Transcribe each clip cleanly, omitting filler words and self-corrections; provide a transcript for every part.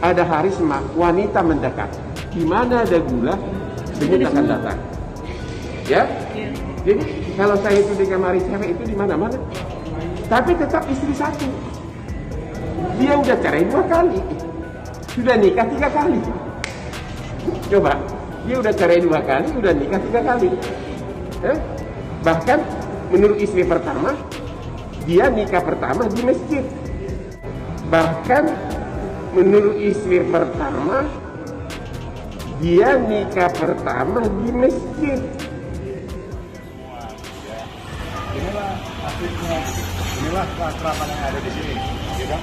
ada harisma, wanita mendekat. Di mana ada gula, denyut akan datang. Ya? Jadi kalau saya itu di kamar cewek itu di mana-mana. Tapi tetap istri satu. Dia udah cerai 2 kali. Sudah nikah 3 kali. Coba, dia udah cerai 2 kali, udah nikah 3 kali. Bahkan menurut istri pertama, dia nikah pertama di masjid. Bahkan menurut istri pertama, dia nikah pertama di masjid. Inilah akhirnya, inilah keakraban yang ada di sini, ya kan?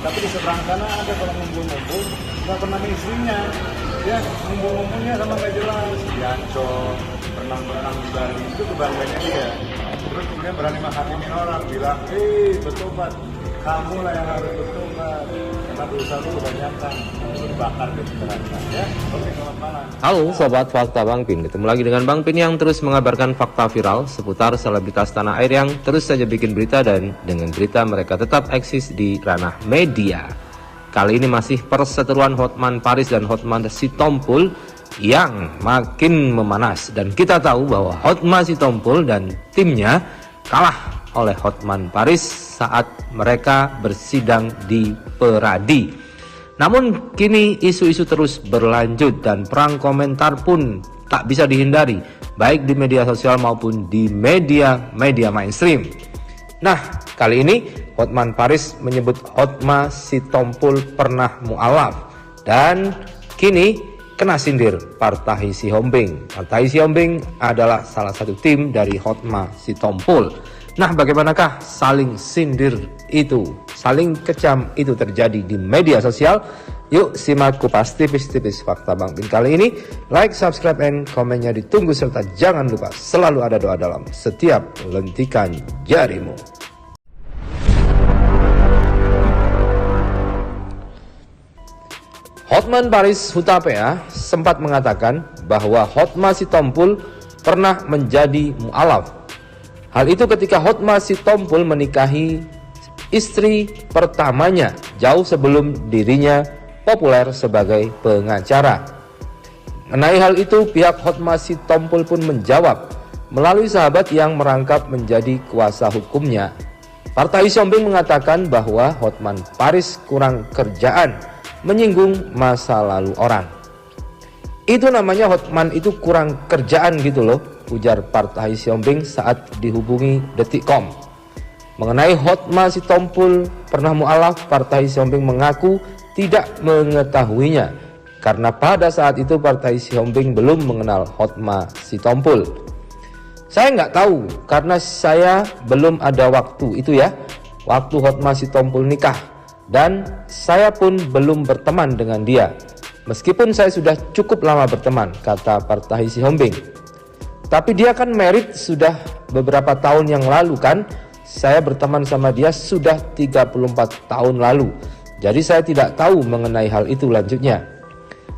Tapi di seberang sana ada kalau ngumpul-ngumpul, nggak pernah ada istrinya, ya ngumpul-ngumpulnya sama nggak jelas. Diancol, berenang-berenang di Bali, itu kebangganya dia. Terus kemudian berani menghakimi orang, bilang, bertobat, kamu lah yang harus bertobat, karena dosa lu kebanyakan, lu dibakar di neraka, ya. Oke, selamat malam. Halo Sobat Fakta Bang Pin, ketemu lagi dengan Bang Pin yang terus mengabarkan fakta viral seputar selebritas tanah air yang terus saja bikin berita, dan dengan berita mereka tetap eksis di ranah media. Kali ini masih perseteruan Hotman Paris dan Hotman Sitompul yang makin memanas, dan kita tahu bahwa Hotman Sitompul dan timnya kalah oleh Hotman Paris saat mereka bersidang di Peradi. Namun kini isu-isu terus berlanjut dan perang komentar pun tak bisa dihindari, baik di media sosial maupun di media mainstream. Nah, kali ini Hotman Paris menyebut Hotman Sitompul pernah mualaf, dan kini kena sindir Partahi Sihombing. Partahi Sihombing adalah salah satu tim dari Hotman Sitompul. Nah, bagaimanakah saling sindir itu, saling kecam itu terjadi di media sosial? Yuk simak kupas tipis-tipis fakta Bang Pin kali ini. Like, subscribe, and komennya ditunggu, serta jangan lupa selalu ada doa dalam setiap lentikan jarimu. Hotman Paris Hutapea sempat mengatakan bahwa Hotman Sitompul pernah menjadi mualaf. Hal itu ketika Hotman Sitompul menikahi istri pertamanya jauh sebelum dirinya populer sebagai pengacara. Mengenai hal itu, pihak Hotman Sitompul pun menjawab melalui sahabat yang merangkap menjadi kuasa hukumnya. Partahi Sihombing mengatakan bahwa Hotman Paris kurang kerjaan, menyinggung masa lalu orang. Itu namanya Hotman itu kurang kerjaan gitu loh, ujar Partahi Sihombing saat dihubungi Detikcom. Mengenai Hotman Sitompul pernah mualaf, Partahi Sihombing mengaku tidak mengetahuinya karena pada saat itu Partahi Sihombing belum mengenal Hotman Sitompul. Saya nggak tahu karena saya belum ada waktu itu ya, waktu Hotman Sitompul nikah, dan saya pun belum berteman dengan dia. Meskipun saya sudah cukup lama berteman, kata Partahi Sihombing. Tapi dia kan married sudah beberapa tahun yang lalu kan? Saya berteman sama dia sudah 34 tahun lalu. Jadi saya tidak tahu mengenai hal itu, lanjutnya.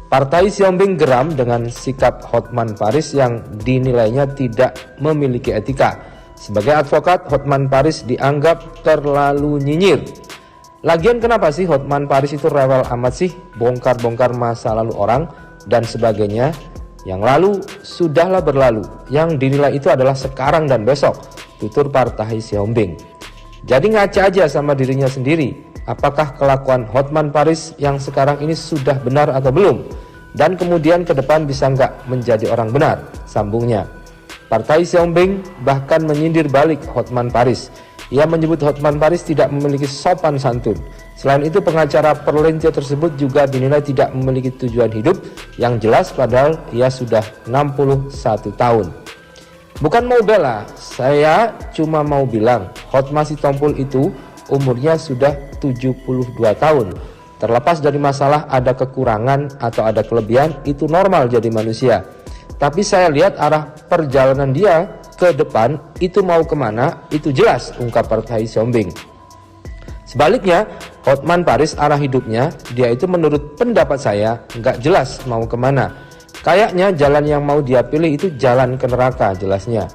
Partahi Sihombing geram dengan sikap Hotman Paris yang dinilainya tidak memiliki etika. Sebagai advokat, Hotman Paris dianggap terlalu nyinyir. Lagian kenapa sih Hotman Paris itu rewel amat sih, bongkar-bongkar masa lalu orang dan sebagainya. Yang lalu sudahlah berlalu, yang dinilai itu adalah sekarang dan besok, tutur Partahi Sihombing. Jadi ngaca aja sama dirinya sendiri, apakah kelakuan Hotman Paris yang sekarang ini sudah benar atau belum, dan kemudian ke depan bisa nggak menjadi orang benar, sambungnya. Partahi Sihombing bahkan menyindir balik Hotman Paris. Ia menyebut Hotman Paris tidak memiliki sopan santun. Selain itu, pengacara perlentia tersebut juga dinilai tidak memiliki tujuan hidup yang jelas, padahal ia sudah 61 tahun. Bukan mau bela, saya cuma mau bilang Hotman Sitompul itu umurnya sudah 72 tahun. Terlepas dari masalah ada kekurangan atau ada kelebihan, itu normal jadi manusia. Tapi saya lihat arah perjalanan dia ke depan itu mau kemana, itu jelas, ungkap Partahi Sihombing. Sebaliknya, Hotman Paris arah hidupnya, dia itu menurut pendapat saya nggak jelas mau kemana. Kayaknya jalan yang mau dia pilih itu jalan ke neraka, jelasnya.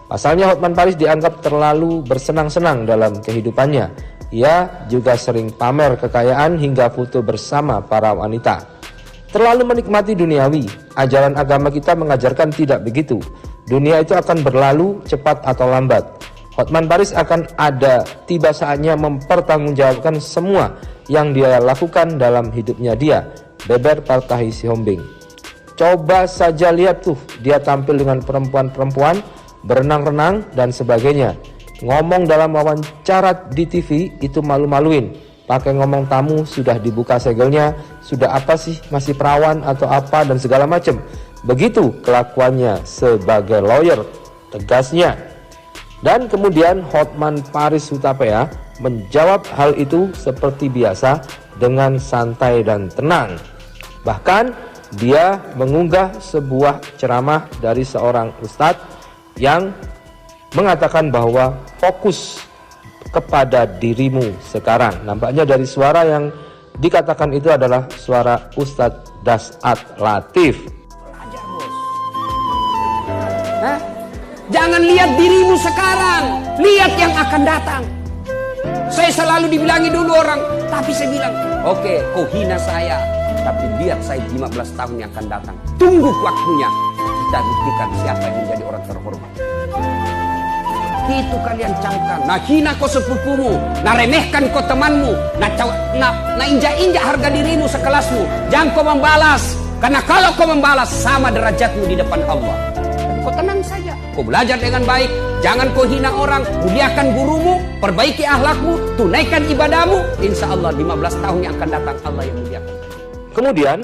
Pasalnya Hotman Paris dianggap terlalu bersenang-senang dalam kehidupannya. Ia juga sering pamer kekayaan hingga foto bersama para wanita. Terlalu menikmati duniawi. Ajaran agama kita mengajarkan tidak begitu. Dunia itu akan berlalu cepat atau lambat. Hotman Paris akan ada tiba saatnya mempertanggungjawabkan semua yang dia lakukan dalam hidupnya dia, beber Partahi Sihombing. Coba saja lihat tuh, dia tampil dengan perempuan-perempuan, berenang-renang dan sebagainya. Ngomong dalam wawancara di TV itu malu-maluin. Pakai ngomong tamu sudah dibuka segelnya, sudah apa sih, masih perawan atau apa dan segala macam. Begitu kelakuannya sebagai lawyer, tegasnya. Dan kemudian Hotman Paris Hutapea menjawab hal itu seperti biasa dengan santai dan tenang. Bahkan dia mengunggah sebuah ceramah dari seorang ustadz yang mengatakan bahwa fokus kepada dirimu sekarang. Nampaknya dari suara yang dikatakan itu adalah suara Ustadz Dasat Latif. Jangan lihat dirimu sekarang, lihat yang akan datang. Saya selalu dibilangi dulu orang, tapi saya bilang, oke, kau hina saya, tapi lihat saya 15 tahun yang akan datang. Tunggu waktunya, kita buktikan siapa yang menjadi orang terhormat. Itu kalian camkan. Nah hina kau sepupumu, nah remehkan kau temanmu, nah injak-injak harga dirimu sekelasmu. Jangan kau membalas, karena kalau kau membalas sama derajatmu di depan Allah. Kau tenang saja, kau belajar dengan baik, jangan kau hina orang, muliakan gurumu, perbaiki akhlakmu, tunaikan ibadahmu. Insya Allah 15 tahun yang akan datang Allah yang muliakan. Kemudian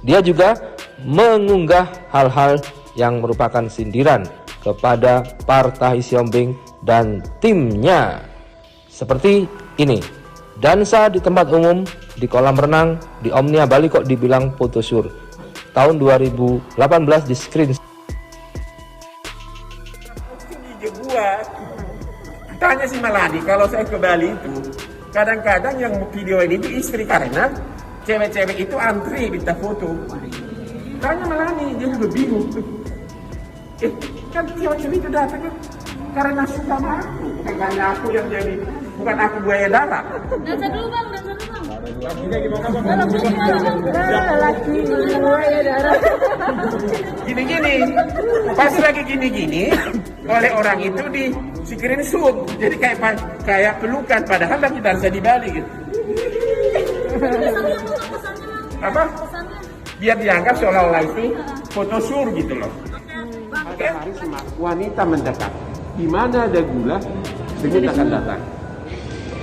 dia juga mengunggah hal-hal yang merupakan sindiran kepada Partahi Sihombing dan timnya. Seperti ini, dansa di tempat umum, di kolam renang, di Omnia Bali kok dibilang photoshoot. Tahun 2018 di screen. Tanya si Maladi, kalau saya ke Bali itu, kadang-kadang yang video ini itu istri karena cewek-cewek itu antri minta foto. Tanya Maladi, dia juga bingung. Kan cewek-cewek itu datang kan karena suka sama aku, bukan karena aku yang jadi, bukan aku buaya darat. Dansa dulu bang, dansa dulu bang. Laki buaya darat. Gini-gini, pas lagi gini-gini, oleh orang itu di screenshot, jadi kayak pelukan, padahal lagi dansa di Bali gitu. Apa? Biar dianggap seolah-olah itu photoshoot gitu loh. Oke, wanita mendekat. Di mana ada gula, denyut akan datang.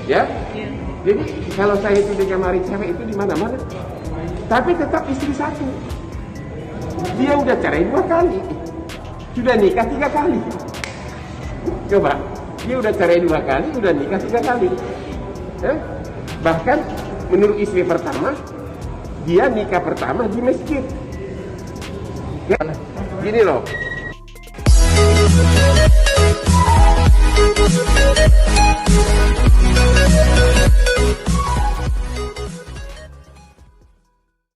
Ya? Jadi kalau saya itu dikamari cewek itu di mana-mana. Tapi tetap istri satu. Dia udah cerai 2 kali. Sudah nikah 3 kali. Coba, dia udah cerai 2 kali, udah nikah 3 kali. Bahkan menurut istri pertama, dia nikah pertama di masjid. Ya, gini loh.